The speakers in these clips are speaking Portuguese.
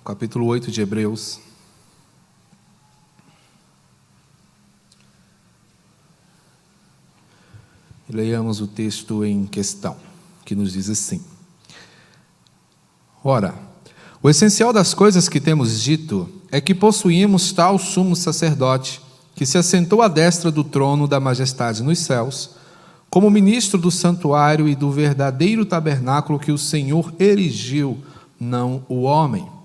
capítulo 8 de Hebreus. E leiamos o texto em questão, que nos diz assim: Ora, o essencial das coisas que temos dito é que possuímos tal sumo sacerdote, que se assentou à destra do trono da majestade nos céus, como ministro do santuário e do verdadeiro tabernáculo que o Senhor erigiu, não o homem.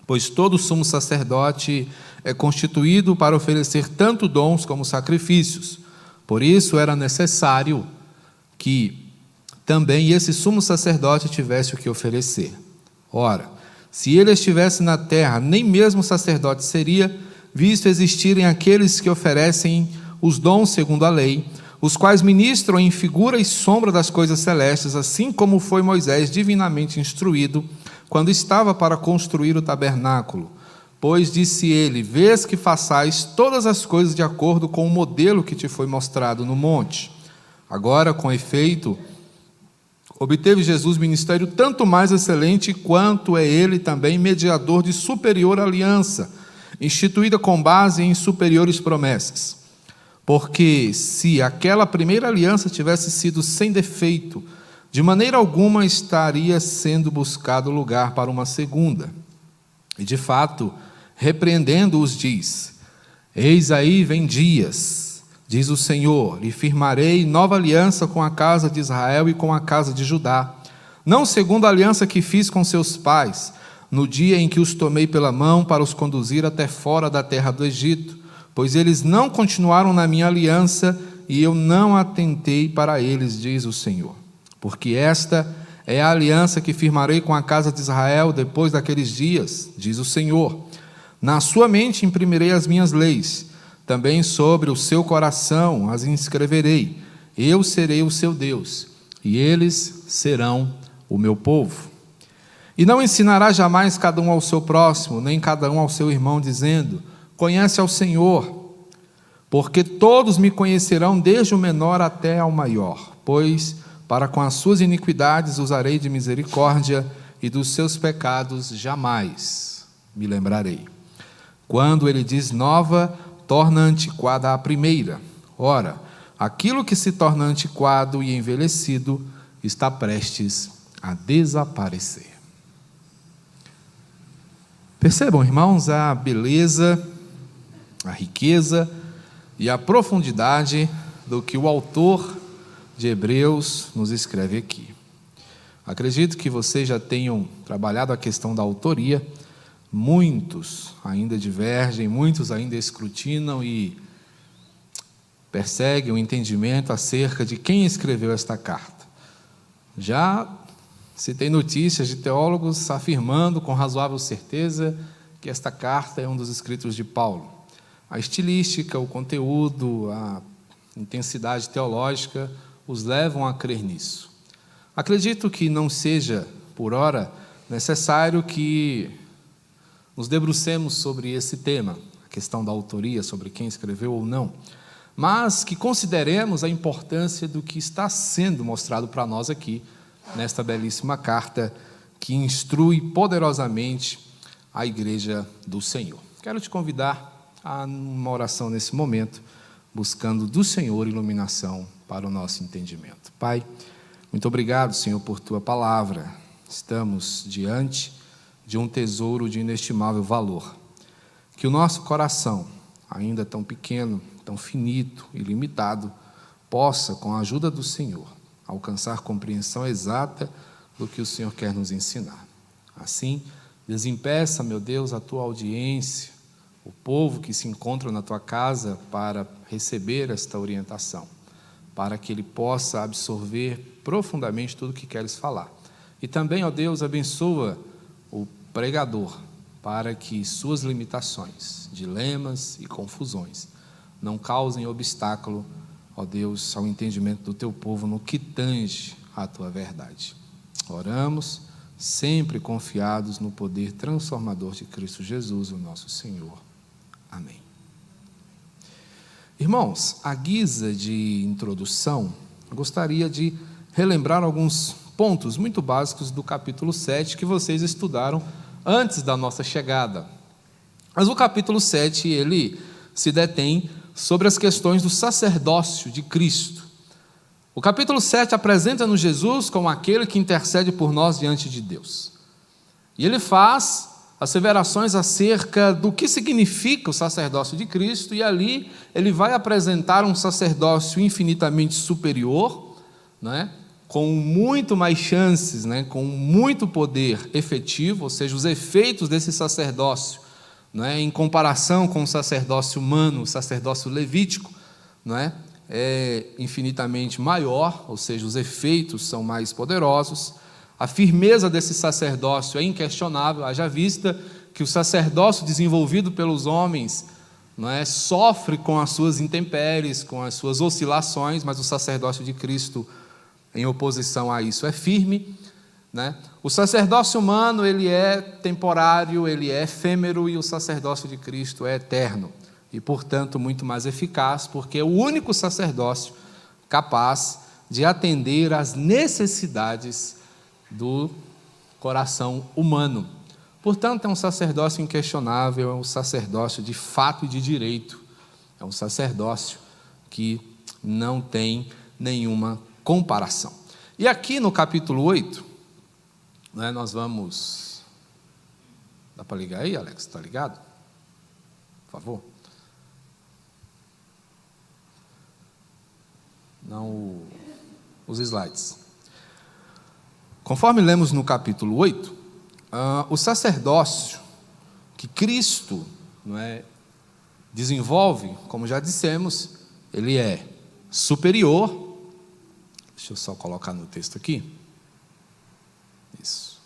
Pois todo sumo sacerdote é constituído para oferecer tanto dons como sacrifícios. Por isso era necessário que também esse sumo sacerdote tivesse o que oferecer. Ora, se ele estivesse na terra, nem mesmo sacerdote seria, visto existirem aqueles que oferecem os dons segundo a lei, os quais ministram em figura e sombra das coisas celestes, assim como foi Moisés divinamente instruído, quando estava para construir o tabernáculo. Pois disse ele: vês que façais todas as coisas de acordo com o modelo que te foi mostrado no monte. Agora, com efeito, obteve Jesus ministério tanto mais excelente, quanto é ele também mediador de superior aliança, instituída com base em superiores promessas. Porque se aquela primeira aliança tivesse sido sem defeito, de maneira alguma estaria sendo buscado lugar para uma segunda. E de fato, repreendendo-os, diz: eis aí vem dias, diz o Senhor, e firmarei nova aliança com a casa de Israel e com a casa de Judá, não segundo a aliança que fiz com seus pais, no dia em que os tomei pela mão para os conduzir até fora da terra do Egito, pois eles não continuaram na minha aliança, e eu não atentei para eles, diz o Senhor. Porque esta é a aliança que firmarei com a casa de Israel depois daqueles dias, diz o Senhor. Na sua mente imprimirei as minhas leis, também sobre o seu coração as inscreverei. Eu serei o seu Deus, e eles serão o meu povo. E não ensinará jamais cada um ao seu próximo, nem cada um ao seu irmão, dizendo: conhece ao Senhor, porque todos me conhecerão, desde o menor até ao maior, pois para com as suas iniquidades usarei de misericórdia, e dos seus pecados jamais me lembrarei. Quando ele diz nova, torna antiquada a primeira. Ora, aquilo que se torna antiquado e envelhecido está prestes a desaparecer. Percebam, irmãos, a beleza, a riqueza e a profundidade do que o autor de Hebreus nos escreve aqui. Acredito que vocês já tenham trabalhado a questão da autoria. Muitos ainda divergem, muitos ainda escrutinam e perseguem o entendimento acerca de quem escreveu esta carta. Já se tem notícias de teólogos afirmando com razoável certeza que esta carta é um dos escritos de Paulo. A estilística, o conteúdo, a intensidade teológica os levam a crer nisso. Acredito que não seja, por ora, necessário que nos debrucemos sobre esse tema, a questão da autoria, sobre quem escreveu ou não, mas que consideremos a importância do que está sendo mostrado para nós aqui, nesta belíssima carta, que instrui poderosamente a igreja do Senhor. Quero te convidar a uma oração nesse momento, buscando do Senhor iluminação para o nosso entendimento. Pai, muito obrigado, Senhor, por Tua palavra. Estamos diante de um tesouro de inestimável valor. Que o nosso coração, ainda tão pequeno, tão finito e limitado, possa, com a ajuda do Senhor, alcançar compreensão exata do que o Senhor quer nos ensinar. Assim, desempeça, meu Deus, a Tua audiência, o povo que se encontra na Tua casa para receber esta orientação, para que ele possa absorver profundamente tudo o que queres falar. E também, ó Deus, abençoa o pregador, para que suas limitações, dilemas e confusões não causem obstáculo, ó Deus, ao entendimento do Teu povo no que tange à Tua verdade. Oramos, sempre confiados no poder transformador de Cristo Jesus, o nosso Senhor. Amém. Irmãos, à guisa de introdução, gostaria de relembrar alguns pontos muito básicos do capítulo 7 que vocês estudaram antes da nossa chegada. Mas o capítulo 7, ele se detém sobre as questões do sacerdócio de Cristo. O capítulo 7 apresenta-nos Jesus como aquele que intercede por nós diante de Deus. E ele faz asseverações acerca do que significa o sacerdócio de Cristo, e ali ele vai apresentar um sacerdócio infinitamente superior, né, com muito mais chances, né, com muito poder efetivo, ou seja, os efeitos desse sacerdócio, né, em comparação com o sacerdócio humano, o sacerdócio levítico, né, é infinitamente maior, ou seja, os efeitos são mais poderosos. A firmeza desse sacerdócio é inquestionável, haja vista que o sacerdócio desenvolvido pelos homens, não é, sofre com as suas intempéries, com as suas oscilações, mas o sacerdócio de Cristo, em oposição a isso, é firme, né? O sacerdócio humano, ele é temporário, ele é efêmero, e o sacerdócio de Cristo é eterno, e portanto muito mais eficaz, porque é o único sacerdócio capaz de atender às necessidades do coração humano. Portanto, é um sacerdócio inquestionável, é um sacerdócio de fato e de direito, é um sacerdócio que não tem nenhuma comparação. E aqui no capítulo 8, né, nós vamos... Dá para ligar aí, Alex? Está ligado? Por favor. Não os slides. Conforme lemos no capítulo 8, o sacerdócio que Cristo, não é, desenvolve, como já dissemos, ele é superior. Deixa eu só colocar no texto aqui. Isso.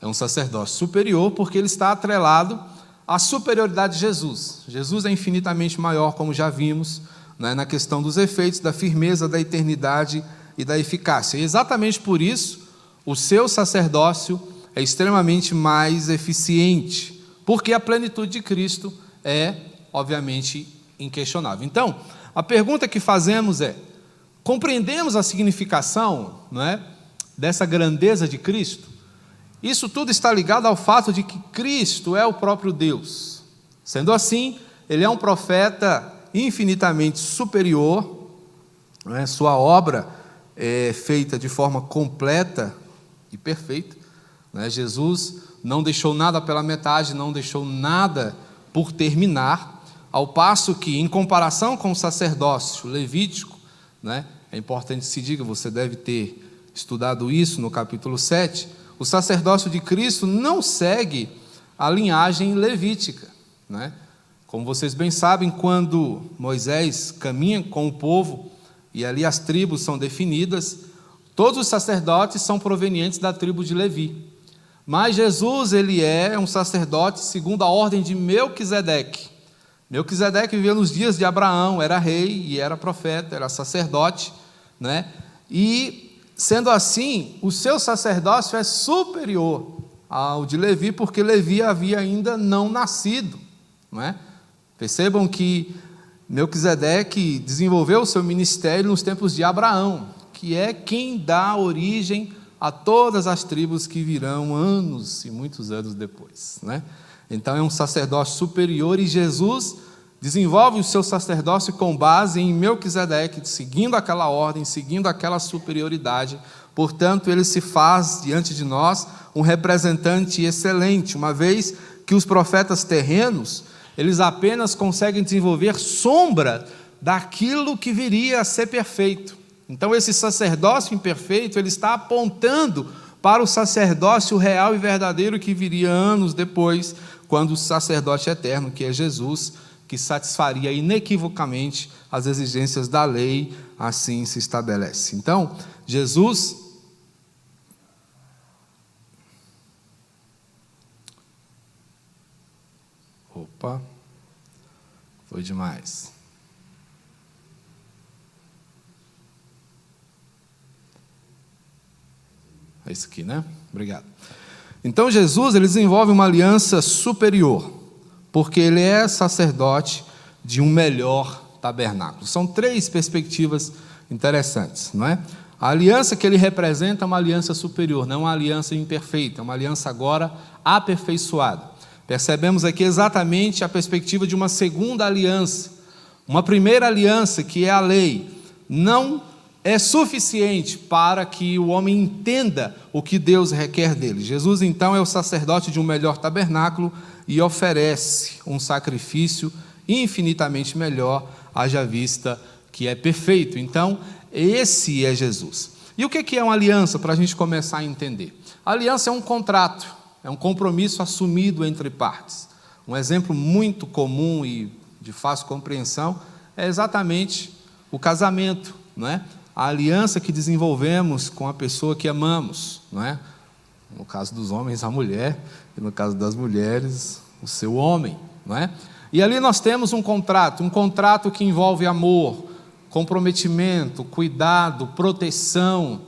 É um sacerdócio superior porque ele está atrelado à superioridade de Jesus. Jesus é infinitamente maior, como já vimos, né, na questão dos efeitos, da firmeza, da eternidade e da eficácia. E exatamente por isso, o seu sacerdócio é extremamente mais eficiente, porque a plenitude de Cristo é, obviamente, inquestionável. Então, a pergunta que fazemos é: compreendemos a significação, não é, dessa grandeza de Cristo? Isso tudo está ligado ao fato de que Cristo é o próprio Deus. Sendo assim, ele é um profeta infinitamente superior, não é? Sua obra é feita de forma completa e perfeita, né? Jesus não deixou nada pela metade, não deixou nada por terminar, ao passo que, em comparação com o sacerdócio levítico, né, é importante que se diga, você deve ter estudado isso no capítulo 7, o sacerdócio de Cristo não segue a linhagem levítica, né? Como vocês bem sabem, quando Moisés caminha com o povo, e ali as tribos são definidas, todos os sacerdotes são provenientes da tribo de Levi. Mas Jesus, ele é um sacerdote segundo a ordem de Melquisedeque. Melquisedeque viveu nos dias de Abraão, era rei e era profeta, era sacerdote, né? E, sendo assim, o seu sacerdócio é superior ao de Levi, porque Levi havia ainda não nascido, não é? Percebam que Melquisedeque desenvolveu o seu ministério nos tempos de Abraão, que é quem dá origem a todas as tribos que virão anos e muitos anos depois, né? Então é um sacerdócio superior, e Jesus desenvolve o seu sacerdócio com base em Melquisedeque, seguindo aquela ordem, seguindo aquela superioridade. Portanto, ele se faz diante de nós um representante excelente, uma vez que os profetas terrenos, eles apenas conseguem desenvolver sombra daquilo que viria a ser perfeito. Então, esse sacerdócio imperfeito, ele está apontando para o sacerdócio real e verdadeiro que viria anos depois, quando o sacerdote eterno, que é Jesus, que satisfaria inequivocamente as exigências da lei, assim se estabelece. Então, Jesus... Opa, foi demais. É isso aqui, né? Obrigado. Então, Jesus, ele desenvolve uma aliança superior, porque ele é sacerdote de um melhor tabernáculo. São três perspectivas interessantes, não é? A aliança que ele representa é uma aliança superior, não uma aliança imperfeita, é uma aliança agora aperfeiçoada. Percebemos aqui exatamente a perspectiva de uma segunda aliança. Uma primeira aliança, que é a lei, não é suficiente para que o homem entenda o que Deus requer dele. Jesus, então, é o sacerdote de um melhor tabernáculo e oferece um sacrifício infinitamente melhor, haja vista que é perfeito. Então, esse é Jesus. E o que é uma aliança, para a gente começar a entender? A aliança é um contrato, é um compromisso assumido entre partes. Um exemplo muito comum e de fácil compreensão é exatamente o casamento, não é? A aliança que desenvolvemos com a pessoa que amamos, não é? No caso dos homens, a mulher, e no caso das mulheres, o seu homem, não é? E ali nós temos um contrato que envolve amor, comprometimento, cuidado, proteção,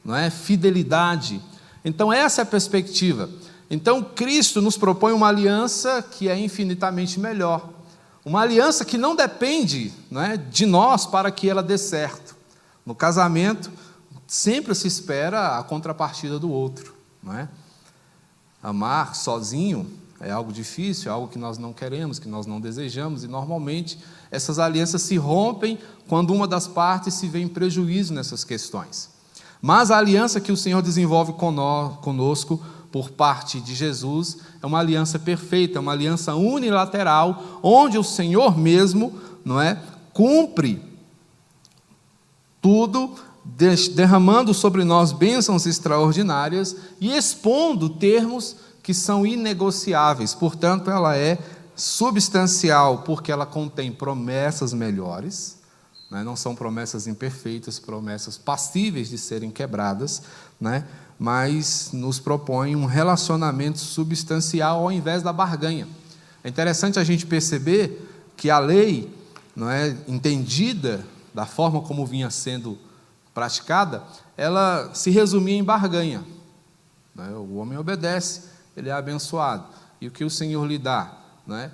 não é? Fidelidade. Então essa é a perspectiva. Então Cristo nos propõe uma aliança que é infinitamente melhor. Uma aliança que não depende, não é, de nós para que ela dê certo. No casamento, sempre se espera a contrapartida do outro, não é? Amar sozinho é algo difícil, é algo que nós não queremos, que nós não desejamos, e normalmente essas alianças se rompem quando uma das partes se vê em prejuízo nessas questões. Mas a aliança que o Senhor desenvolve conosco, por parte de Jesus, é uma aliança perfeita, é uma aliança unilateral, onde o Senhor mesmo, não é, cumpre tudo, derramando sobre nós bênçãos extraordinárias e expondo termos que são inegociáveis. Portanto, ela é substancial, porque ela contém promessas melhores, né? Não são promessas imperfeitas, promessas passíveis de serem quebradas, né? Mas nos propõe um relacionamento substancial ao invés da barganha. É interessante a gente perceber que a lei, não é, entendida da forma como vinha sendo praticada, ela se resumia em barganha, né? O homem obedece, ele é abençoado. E o que o Senhor lhe dá? Não é?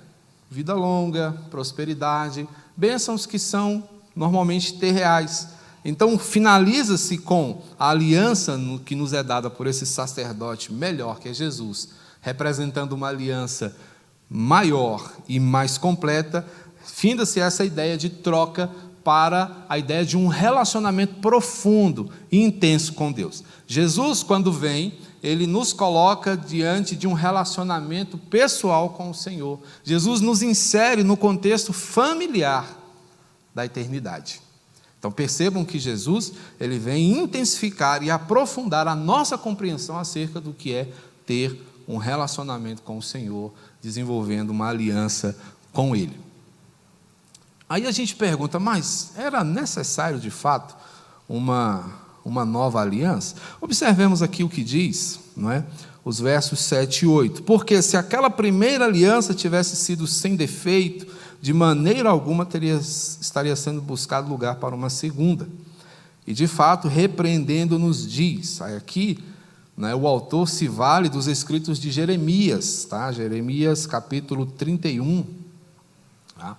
Vida longa, prosperidade, bênçãos que são normalmente terreais. Então, finaliza-se com a aliança que nos é dada por esse sacerdote melhor, que é Jesus, representando uma aliança maior e mais completa. Finda-se essa ideia de troca para a ideia de um relacionamento profundo e intenso com Deus. Jesus, quando vem, ele nos coloca diante de um relacionamento pessoal com o Senhor. Jesus nos insere no contexto familiar da eternidade. Então percebam que Jesus, ele vem intensificar e aprofundar a nossa compreensão acerca do que é ter um relacionamento com o Senhor, desenvolvendo uma aliança com Ele. Aí a gente pergunta, mas era necessário de fato uma nova aliança? Observemos aqui o que diz, não é? Os versos 7 e 8. Porque se aquela primeira aliança tivesse sido sem defeito, de maneira alguma estaria sendo buscado lugar para uma segunda. E de fato, repreendendo-nos diz, aí aqui, né, o autor se vale dos escritos de Jeremias, tá? Jeremias capítulo 31, tá?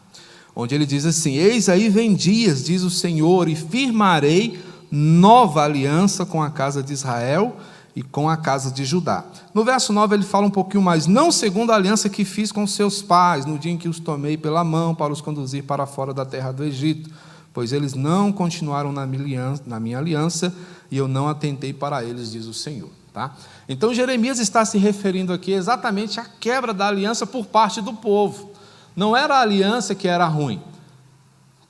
Onde ele diz assim: eis aí vem dias, diz o Senhor, e firmarei nova aliança com a casa de Israel e com a casa de Judá. No verso 9 ele fala um pouquinho mais: não segundo a aliança que fiz com seus pais, no dia em que os tomei pela mão para os conduzir para fora da terra do Egito, pois eles não continuaram na minha aliança, e eu não atentei para eles, diz o Senhor. Tá? Então Jeremias está se referindo aqui exatamente à quebra da aliança por parte do povo. Não era a aliança que era ruim,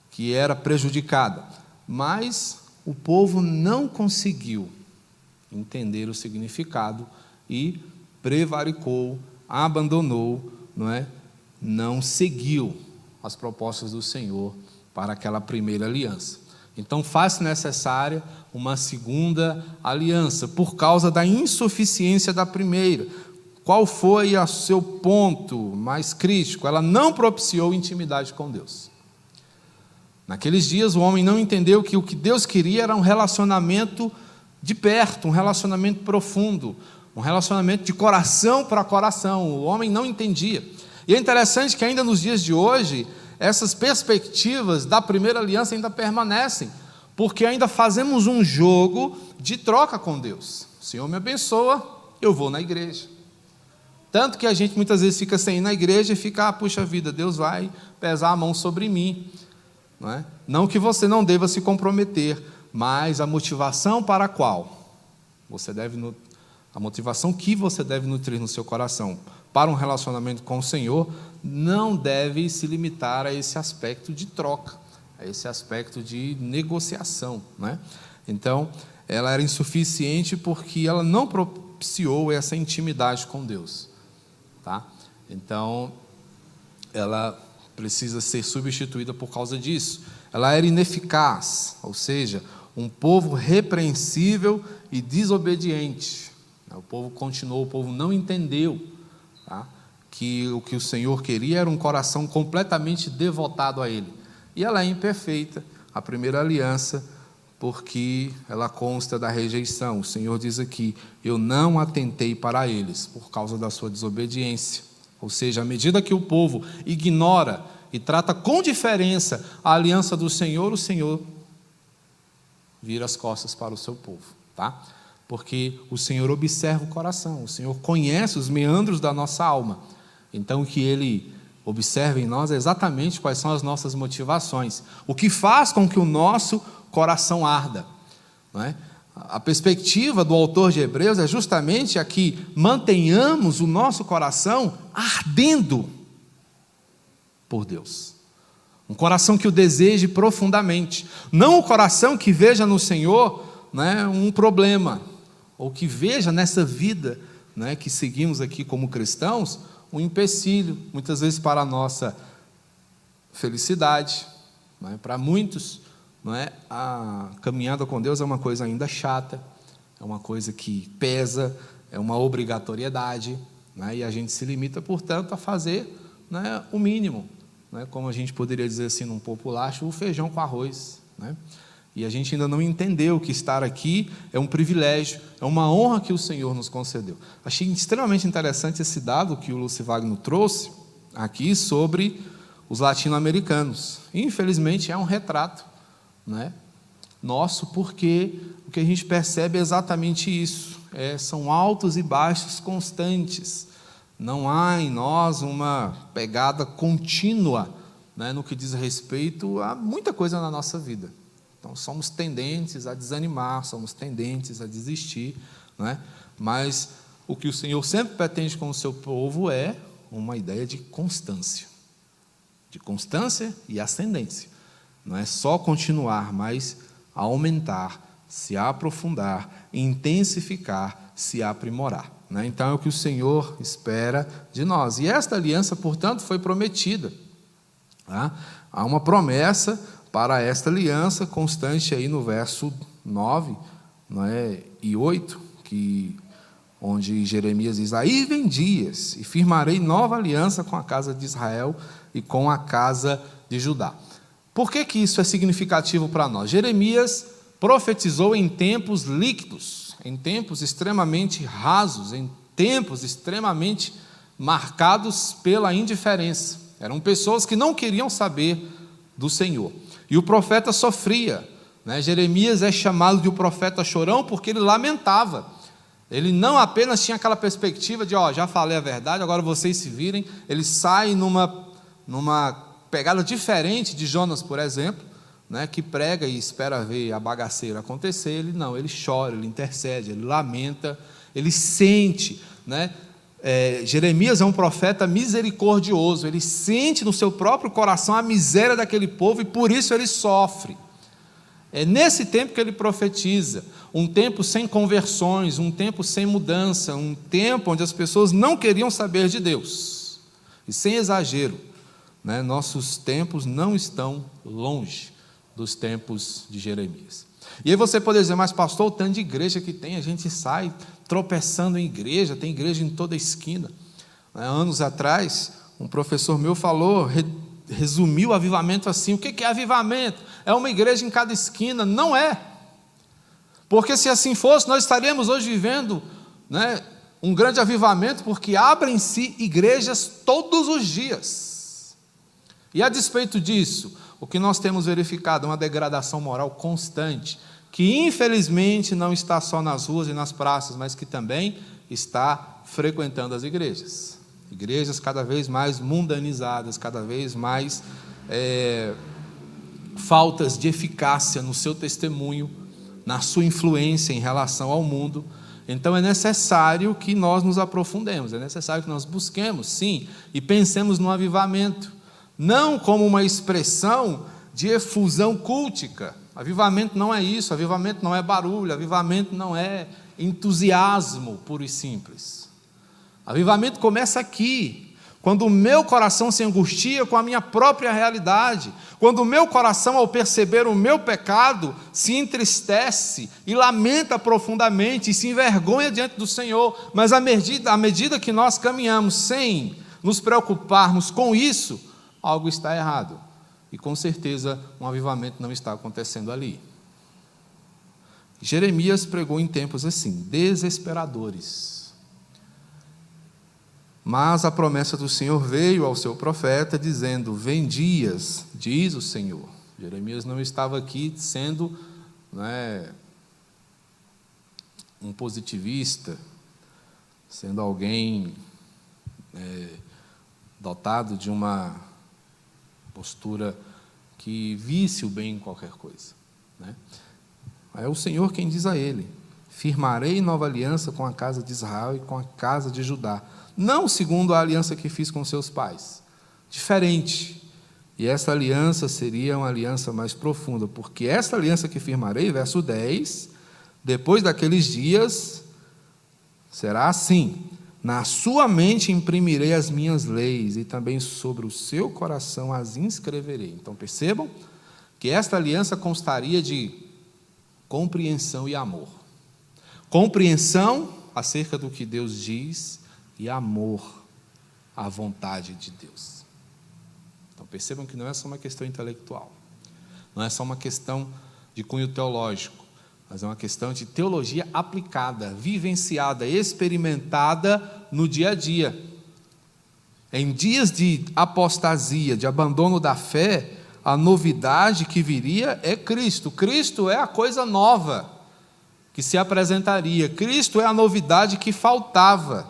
que era prejudicada, mas o povo não conseguiu entender o significado e prevaricou, abandonou, não seguiu as propostas do Senhor para aquela primeira aliança. Então faz-se necessária uma segunda aliança, por causa da insuficiência da primeira. Qual foi o seu ponto mais crítico? Ela não propiciou intimidade com Deus. Naqueles dias o homem não entendeu que o que Deus queria era um relacionamento de perto, um relacionamento profundo, um relacionamento de coração para coração. O homem não entendia. E é interessante que ainda nos dias de hoje, essas perspectivas da primeira aliança ainda permanecem, porque ainda fazemos um jogo de troca com Deus. O Senhor me abençoa, eu vou na igreja. Tanto que a gente muitas vezes fica sem ir na igreja e fica, puxa vida, Deus vai pesar a mão sobre mim. Não é? Não que você não deva se comprometer, mas a motivação para a qual? A motivação que você deve nutrir no seu coração para um relacionamento com o Senhor não deve se limitar a esse aspecto de troca, a esse aspecto de negociação, né? Então, ela era insuficiente porque ela não propiciou essa intimidade com Deus, tá? Então, ela precisa ser substituída por causa disso. Ela era ineficaz, ou seja, um povo repreensível e desobediente. O povo continuou, o povo não entendeu, tá? Que o que o Senhor queria era um coração completamente devotado a Ele. E ela é imperfeita, a primeira aliança, porque ela consta da rejeição. O Senhor diz aqui, eu não atentei para eles, por causa da sua desobediência. Ou seja, à medida que o povo ignora e trata com diferença a aliança do Senhor, o Senhor vira as costas para o seu povo, tá? Porque o Senhor observa o coração, o Senhor conhece os meandros da nossa alma. Então, o que Ele observa em nós é exatamente quais são as nossas motivações, o que faz com que o nosso coração arda, não é? A perspectiva do autor de Hebreus é justamente a que mantenhamos o nosso coração ardendo por Deus. Um coração que o deseje profundamente. Não o coração que veja no Senhor, né, um problema, ou que veja nessa vida, né, que seguimos aqui como cristãos, um empecilho, muitas vezes para a nossa felicidade. Né? Para muitos, não é? A caminhada com Deus é uma coisa ainda chata, é uma coisa que pesa, é uma obrigatoriedade, né? E a gente se limita, portanto, a fazer, né, o mínimo, né? Como a gente poderia dizer assim num populacho, o feijão com arroz, né? E a gente ainda não entendeu que estar aqui é um privilégio, é uma honra que o Senhor nos concedeu. Achei extremamente interessante esse dado que o Lúcio Wagner trouxe aqui sobre os latino-americanos. Infelizmente é um retrato, né, nosso, porque o que a gente percebe é exatamente isso. São altos e baixos constantes. Não há em nós uma pegada contínua, né, no que diz respeito a muita coisa na nossa vida. Então, somos tendentes a desanimar, somos tendentes a desistir, né? Mas o que o Senhor sempre pretende com o seu povo é uma ideia de constância e ascendência. Não é só continuar, mas aumentar, se aprofundar, intensificar, se aprimorar, né? Então, é o que o Senhor espera de nós. E esta aliança, portanto, foi prometida, tá? Há uma promessa para esta aliança constante aí no verso 9, não é, e 8, onde Jeremias diz, aí vem dias, e firmarei nova aliança com a casa de Israel e com a casa de Judá. Por que isso é significativo para nós? Jeremias profetizou em tempos líquidos, em tempos extremamente rasos, em tempos extremamente marcados pela indiferença. Eram pessoas que não queriam saber do Senhor. E o profeta sofria, né? Jeremias é chamado de o profeta chorão porque ele lamentava. Ele não apenas tinha aquela perspectiva de, já falei a verdade, agora vocês se virem. Ele sai numa pegada diferente de Jonas, por exemplo, né? Que prega e espera ver a bagaceira acontecer. Ele não, ele chora, ele intercede, ele lamenta, ele sente, né? Jeremias é um profeta misericordioso, ele sente no seu próprio coração a miséria daquele povo e por isso ele sofre. É nesse tempo que ele profetiza, um tempo sem conversões, um tempo sem mudança, um tempo onde as pessoas não queriam saber de Deus. E sem exagero, né, nossos tempos não estão longe dos tempos de Jeremias. E aí você pode dizer, mas pastor, o tanto de igreja que tem, a gente sai tropeçando em igreja, tem igreja em toda esquina. Anos atrás, um professor meu falou, resumiu o avivamento assim, o que é avivamento? É uma igreja em cada esquina. Não é. Porque se assim fosse, nós estaríamos hoje vivendo, né, um grande avivamento, porque abrem-se igrejas todos os dias. E a despeito disso, o que nós temos verificado é uma degradação moral constante, que infelizmente não está só nas ruas e nas praças, mas que também está frequentando as igrejas. Igrejas cada vez mais mundanizadas, cada vez mais faltas de eficácia no seu testemunho, na sua influência em relação ao mundo. Então é necessário que nós nos aprofundemos, é necessário que nós busquemos, sim, e pensemos no avivamento, não como uma expressão de efusão cultica. Avivamento não é isso, avivamento não é barulho, avivamento não é entusiasmo puro e simples. Avivamento começa aqui, quando o meu coração se angustia com a minha própria realidade, quando o meu coração, ao perceber o meu pecado, se entristece e lamenta profundamente e se envergonha diante do Senhor. Mas à medida que nós caminhamos sem nos preocuparmos com isso, algo está errado. E com certeza um avivamento não está acontecendo ali. Jeremias pregou em tempos assim, desesperadores. Mas a promessa do Senhor veio ao seu profeta, dizendo: vem dias, diz o Senhor. Jeremias não estava aqui sendo um positivista, sendo alguém dotado de uma postura que visse o bem em qualquer coisa. É o Senhor quem diz a ele: firmarei nova aliança com a casa de Israel e com a casa de Judá, não segundo a aliança que fiz com seus pais, diferente. E essa aliança seria uma aliança mais profunda, porque essa aliança que firmarei, verso 10, depois daqueles dias, será assim: na sua mente imprimirei as minhas leis, e também sobre o seu coração as inscreverei. Então percebam que esta aliança constaria de compreensão e amor. Compreensão acerca do que Deus diz e amor à vontade de Deus. Então percebam que não é só uma questão intelectual, não é só uma questão de cunho teológico, mas é uma questão de teologia aplicada, vivenciada, experimentada no dia a dia. Em dias de apostasia, de abandono da fé, a novidade que viria é Cristo. Cristo é a coisa nova que se apresentaria. Cristo é a novidade que faltava.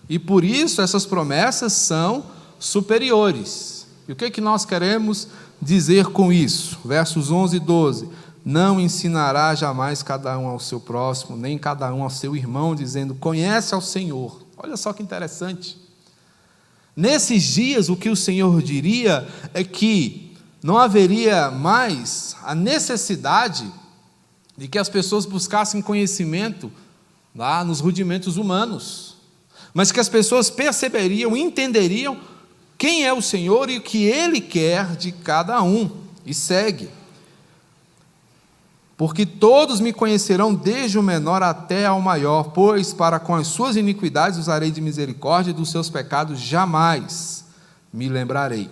E por isso essas promessas são superiores. E o que nós queremos dizer com isso? Versos 11 e 12. Não ensinará jamais cada um ao seu próximo, nem cada um ao seu irmão, dizendo: conhece ao Senhor. Olha só que interessante. Nesses dias, o que o Senhor diria é que não haveria mais a necessidade de que as pessoas buscassem conhecimento lá nos rudimentos humanos, mas que as pessoas perceberiam, entenderiam quem é o Senhor e o que Ele quer de cada um, e segue. Porque todos me conhecerão, desde o menor até ao maior, pois para com as suas iniquidades usarei de misericórdia, e dos seus pecados jamais me lembrarei.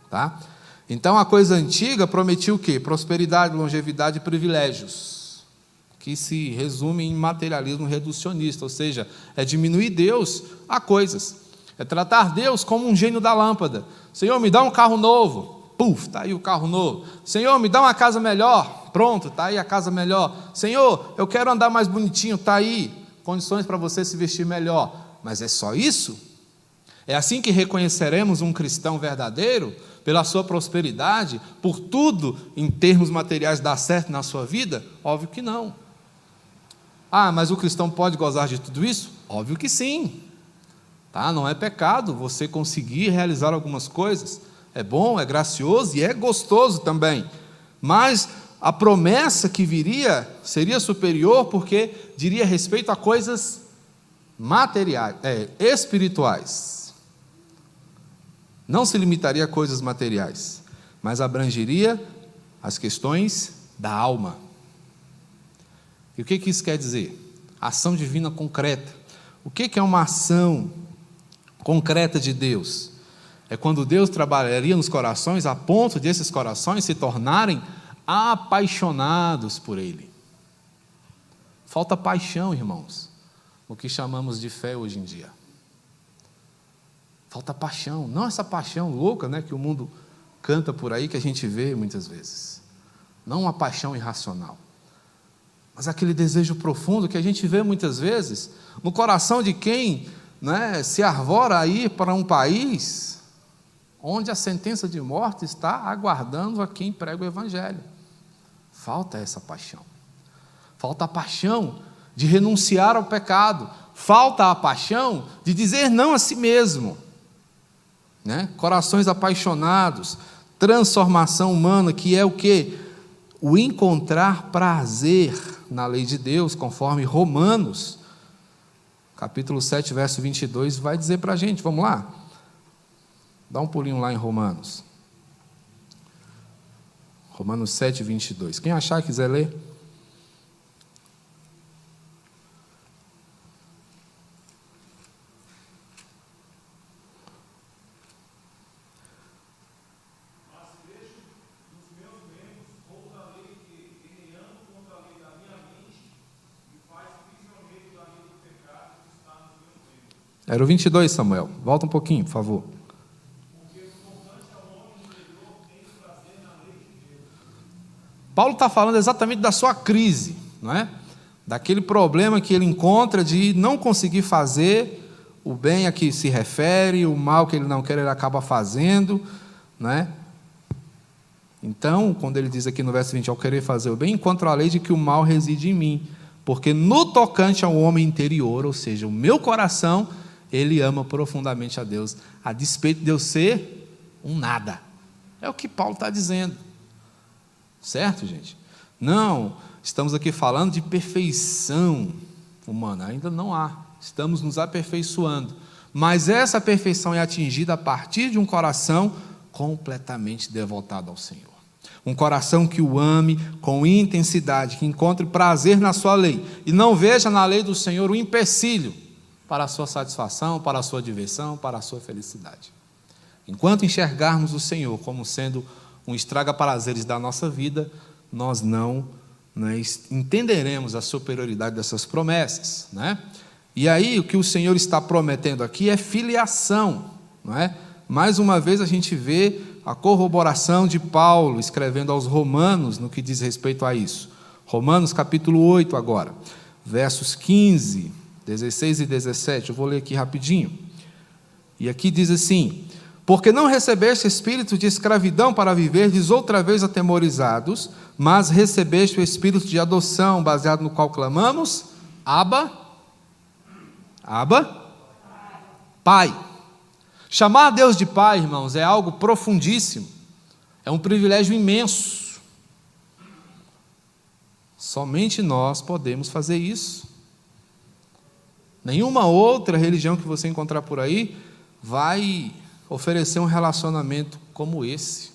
Tá? Então a coisa antiga prometia o quê? Prosperidade, longevidade e privilégios, que se resume em materialismo reducionista, ou seja, é diminuir Deus a coisas, é tratar Deus como um gênio da lâmpada. Senhor, me dá um carro novo. Puf, está aí o carro novo. Senhor, me dá uma casa melhor. Pronto, está aí a casa melhor. Senhor, eu quero andar mais bonitinho. Está aí condições para você se vestir melhor. Mas é só isso? É assim que reconheceremos um cristão verdadeiro? Pela sua prosperidade? Por tudo em termos materiais dar certo na sua vida? Óbvio que não. Ah, mas o cristão pode gozar de tudo isso? Óbvio que sim. Tá? Não é pecado você conseguir realizar algumas coisas. É bom, é gracioso e é gostoso também. Mas a promessa que viria seria superior, porque diria respeito a coisas materiais, espirituais. Não se limitaria a coisas materiais, mas abrangeria as questões da alma. E o que isso quer dizer? Ação divina concreta. O que é uma ação concreta de Deus? É quando Deus trabalharia nos corações a ponto de esses corações se tornarem apaixonados por Ele. Falta paixão, irmãos, o que chamamos de fé hoje em dia. Falta paixão, não essa paixão louca, que o mundo canta por aí, que a gente vê muitas vezes. Não uma paixão irracional, mas aquele desejo profundo que a gente vê muitas vezes no coração de quem, né, se arvora a ir para um país onde a sentença de morte está aguardando a quem prega o Evangelho. Falta essa paixão. Falta a paixão de renunciar ao pecado. Falta a paixão de dizer não a si mesmo. Né? Corações apaixonados, transformação humana, que é o quê? O encontrar prazer na lei de Deus, conforme Romanos, capítulo 7, verso 22, vai dizer para a gente. Vamos lá? Dá um pulinho lá em Romanos. Romanos 7, 22. Quem achar e quiser ler. Era o 22, Samuel. Volta um pouquinho, por favor. Paulo está falando exatamente da sua crise, não é? Daquele problema que ele encontra de não conseguir fazer o bem a que se refere, o mal que ele não quer, ele acaba fazendo, não é? Então, quando ele diz aqui no verso 20, ao querer fazer o bem, encontro a lei de que o mal reside em mim, porque no tocante ao homem interior, ou seja, o meu coração, ele ama profundamente a Deus, a despeito de eu ser um nada. É o que Paulo está dizendo. Certo, gente? Não, estamos aqui falando de perfeição humana, ainda não há. Estamos nos aperfeiçoando. Mas essa perfeição é atingida a partir de um coração completamente devotado ao Senhor. Um coração que o ame com intensidade, que encontre prazer na sua lei e não veja na lei do Senhor o empecilho para a sua satisfação, para a sua diversão, para a sua felicidade. Enquanto enxergarmos o Senhor como sendo um estraga-prazeres da nossa vida, nós não entenderemos a superioridade dessas promessas, né? E aí o que o Senhor está prometendo aqui é filiação, não é? Mais uma vez a gente vê a corroboração de Paulo escrevendo aos Romanos no que diz respeito a isso. Romanos capítulo 8 agora, versos 15, 16 e 17, eu vou ler aqui rapidinho. E aqui diz assim: porque não recebeste espírito de escravidão para viverdes outra vez atemorizados, mas recebeste o espírito de adoção, baseado no qual clamamos, Abba, Pai. Chamar a Deus de Pai, irmãos, é algo profundíssimo, é um privilégio imenso. Somente nós podemos fazer isso. Nenhuma outra religião que você encontrar por aí vai oferecer um relacionamento como esse.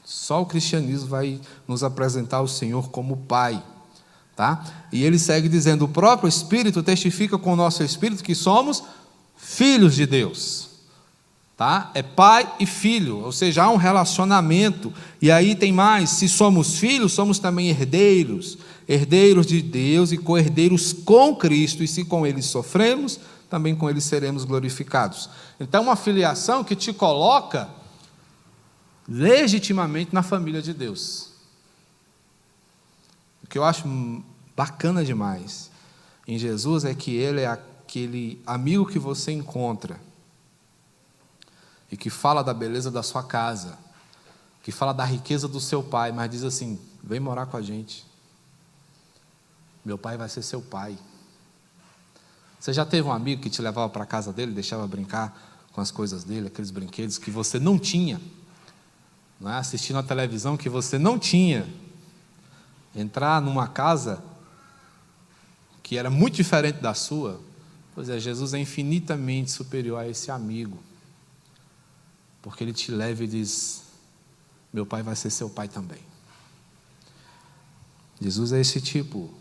Só o cristianismo vai nos apresentar o Senhor como Pai, tá? E ele segue dizendo: o próprio Espírito testifica com o nosso Espírito que somos filhos de Deus, tá? É pai e filho, ou seja, há um relacionamento. E aí tem mais: se somos filhos, somos também herdeiros, herdeiros de Deus e co-herdeiros com Cristo, e se com Ele sofremos, também com Ele seremos glorificados. Então, uma filiação que te coloca legitimamente na família de Deus. O que eu acho bacana demais em Jesus é que Ele é aquele amigo que você encontra e que fala da beleza da sua casa, que fala da riqueza do seu pai, mas diz assim: vem morar com a gente, meu pai vai ser seu pai. Você já teve um amigo que te levava para a casa dele, deixava brincar com as coisas dele, aqueles brinquedos que você não tinha, não é? Assistindo a televisão que você não tinha, entrar numa casa que era muito diferente da sua? Pois é, Jesus é infinitamente superior a esse amigo, porque Ele te leva e diz: meu pai vai ser seu pai também. Jesus é esse tipo.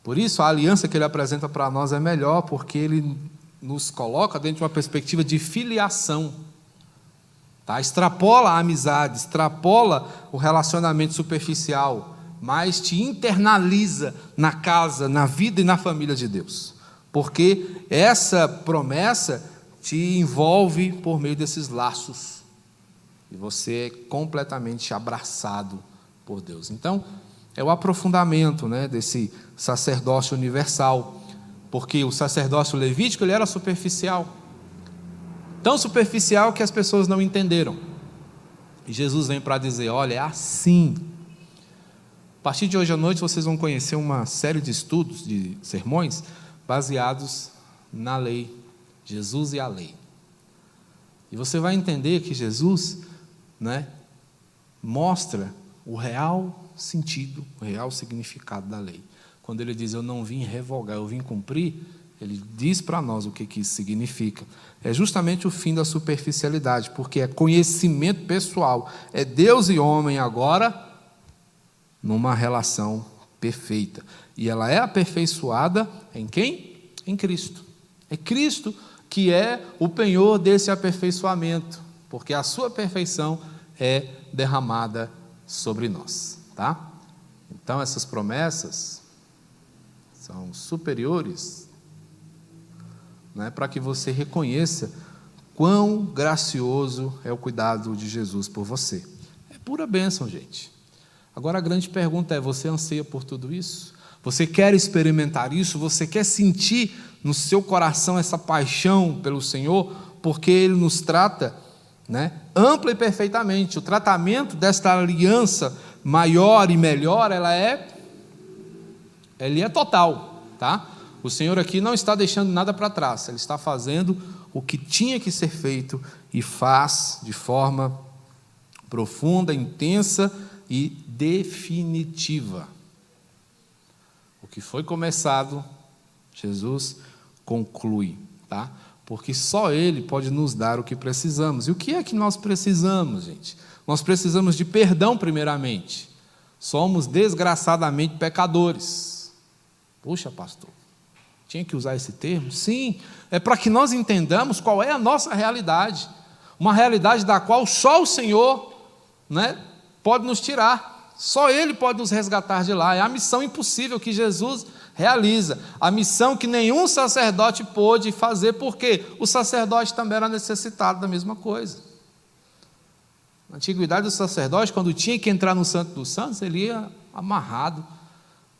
Por isso, a aliança que Ele apresenta para nós é melhor, porque Ele nos coloca dentro de uma perspectiva de filiação, tá? Extrapola a amizade, extrapola o relacionamento superficial, mas te internaliza na casa, na vida e na família de Deus, porque essa promessa te envolve por meio desses laços E você é completamente abraçado por Deus. Então, é o aprofundamento, né, desse sacerdócio universal. Porque o sacerdócio levítico ele era superficial. Tão superficial que as pessoas não entenderam. E Jesus vem para dizer, olha, é assim. A partir de hoje à noite vocês vão conhecer uma série de estudos, de sermões, baseados na lei. Jesus e a lei. E você vai entender que Jesus, né, mostra o real sentido, o real significado da lei. Quando ele diz, eu não vim revogar, eu vim cumprir, ele diz para nós o que isso significa. É justamente o fim da superficialidade, porque é conhecimento pessoal, é Deus e homem agora numa relação perfeita. E ela é aperfeiçoada em quem? Em Cristo. É Cristo que é o penhor desse aperfeiçoamento, porque a sua perfeição é derramada sobre nós, tá? Então essas promessas são superiores, né, para que você reconheça quão gracioso é o cuidado de Jesus por você. É pura bênção, gente. Agora a grande pergunta é, você anseia por tudo isso? Você quer experimentar isso? Você quer sentir no seu coração essa paixão pelo Senhor? Porque Ele nos trata, né, ampla e perfeitamente. O tratamento desta aliança maior e melhor, ele é total, tá? O Senhor aqui não está deixando nada para trás, Ele está fazendo o que tinha que ser feito e faz de forma profunda, intensa e definitiva. O que foi começado, Jesus conclui, tá? Porque só Ele pode nos dar o que precisamos. E o que é que nós precisamos, gente? Nós precisamos de perdão, primeiramente. Somos desgraçadamente pecadores. Puxa, pastor, tinha que usar esse termo? Sim, é para que nós entendamos qual é a nossa realidade. Uma realidade da qual só o Senhor, né, pode nos tirar. Só Ele pode nos resgatar de lá. É a missão impossível que Jesus realiza. A missão que nenhum sacerdote pôde fazer, porque o sacerdote também era necessitado da mesma coisa. Na antiguidade, o sacerdote, quando tinha que entrar no Santo dos Santos, ele ia amarrado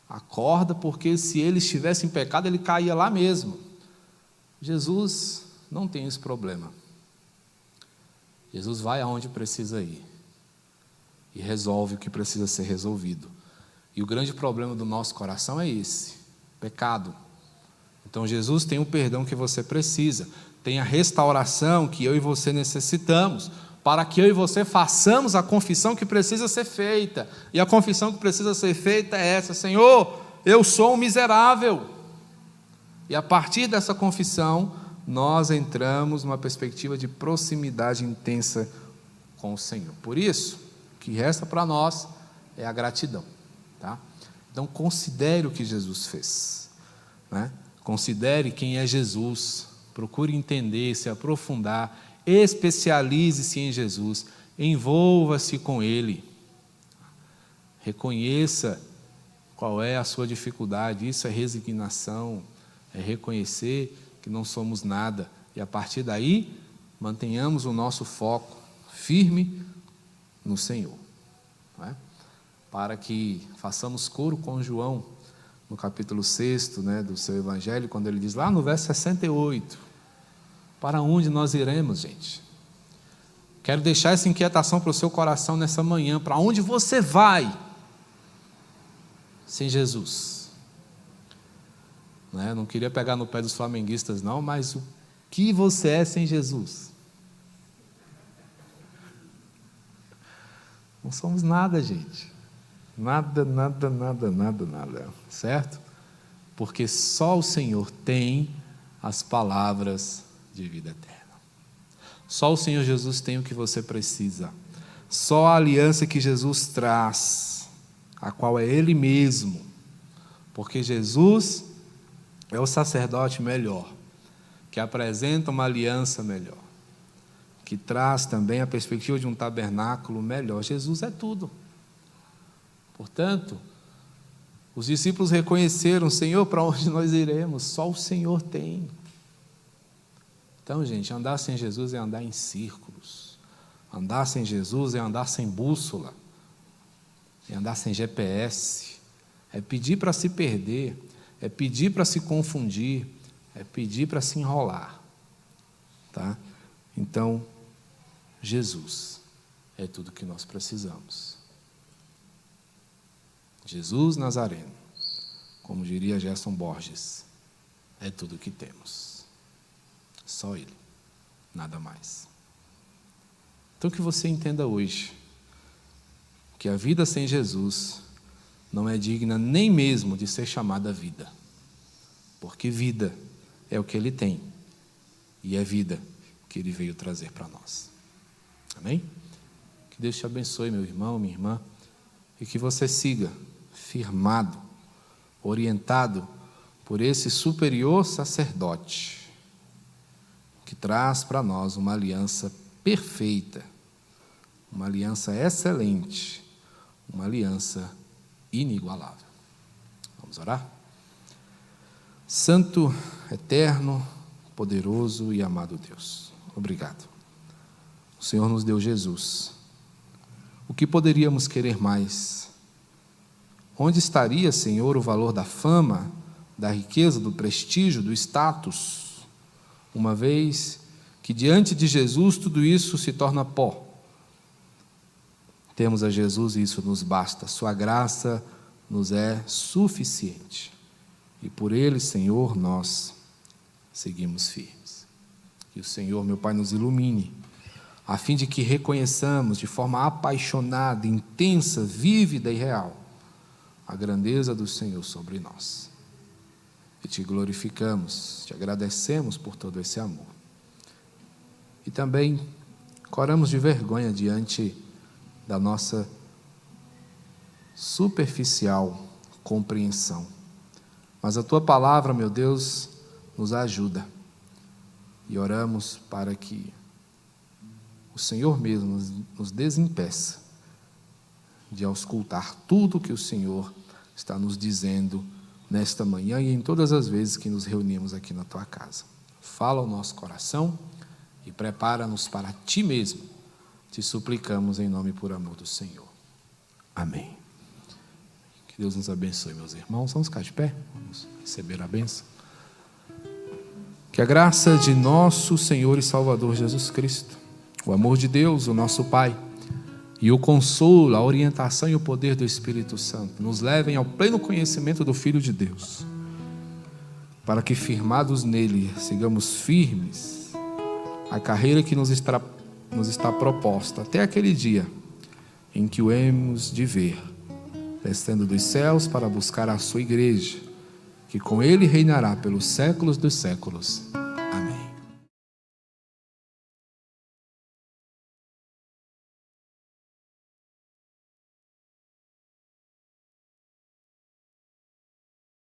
à corda, porque se ele estivesse em pecado, ele caía lá mesmo. Jesus não tem esse problema. Jesus vai aonde precisa ir e resolve o que precisa ser resolvido. E o grande problema do nosso coração é esse: pecado. Então Jesus tem o perdão que você precisa, tem a restauração que eu e você necessitamos, para que eu e você façamos a confissão que precisa ser feita. E a confissão que precisa ser feita é essa: Senhor, eu sou um miserável. E a partir dessa confissão, nós entramos numa perspectiva de proximidade intensa com o Senhor. Por isso, o que resta para nós é a gratidão, tá? Então considere o que Jesus fez, né? Considere quem é Jesus, procure entender, se aprofundar, especialize-se em Jesus, envolva-se com Ele, reconheça qual é a sua dificuldade. Isso é resignação, é reconhecer que não somos nada, e a partir daí mantenhamos o nosso foco firme no Senhor, não é? Para que façamos coro com João, no capítulo 6, né, do seu Evangelho, quando ele diz lá no verso 68, para onde nós iremos, gente? Quero deixar essa inquietação para o seu coração nessa manhã: para onde você vai sem Jesus? Não queria pegar no pé dos flamenguistas não, mas o que você é sem Jesus? Não somos nada, gente. Nada, certo? Porque só o Senhor tem as palavras de vida eterna. Só o Senhor Jesus tem o que você precisa. Só a aliança que Jesus traz, a qual é Ele mesmo. Porque Jesus é o sacerdote melhor, que apresenta uma aliança melhor, que traz também a perspectiva de um tabernáculo melhor. Jesus é tudo. Portanto, os discípulos reconheceram: Senhor, para onde nós iremos? Só o Senhor tem. Então, gente, andar sem Jesus é andar em círculos. Andar sem Jesus é andar sem bússola, é andar sem GPS, é pedir para se perder, é pedir para se confundir, é pedir para se enrolar. Tá? Então, Jesus é tudo que nós precisamos. Jesus Nazareno, como diria Gerson Borges, é tudo que temos. Só Ele, nada mais. Então que você entenda hoje que a vida sem Jesus não é digna nem mesmo de ser chamada vida, porque vida é o que Ele tem e é vida que Ele veio trazer para nós. Amém? Que Deus te abençoe, meu irmão, minha irmã, e que você siga firmado, orientado por esse superior sacerdote que traz para nós uma aliança perfeita, uma aliança excelente, uma aliança inigualável. Vamos orar? Santo, eterno, poderoso e amado Deus, obrigado. O Senhor nos deu Jesus. O que poderíamos querer mais? Onde estaria, Senhor, o valor da fama, da riqueza, do prestígio, do status, uma vez que diante de Jesus tudo isso se torna pó? Temos a Jesus e isso nos basta. Sua graça nos é suficiente. E por Ele, Senhor, nós seguimos firmes. Que o Senhor, meu Pai, nos ilumine, a fim de que reconheçamos de forma apaixonada, intensa, vívida e real a grandeza do Senhor sobre nós. E te glorificamos, te agradecemos por todo esse amor. E também coramos de vergonha diante da nossa superficial compreensão. Mas a Tua palavra, meu Deus, nos ajuda. E oramos para que o Senhor mesmo nos desimpeça de auscultar tudo que o Senhor está nos dizendo nesta manhã e em todas as vezes que nos reunimos aqui na Tua casa. Fala ao nosso coração e prepara-nos para Ti mesmo. Te suplicamos em nome e por amor do Senhor. Amém. Que Deus nos abençoe, meus irmãos. Vamos ficar de pé? Vamos receber a bênção. Que a graça de nosso Senhor e Salvador Jesus Cristo, o amor de Deus, o nosso Pai, e o consolo, a orientação e o poder do Espírito Santo nos levem ao pleno conhecimento do Filho de Deus, para que, firmados nele, sigamos firmes a carreira que nos está proposta até aquele dia em que o hemos de ver descendo dos céus para buscar a sua igreja, que com ele reinará pelos séculos dos séculos.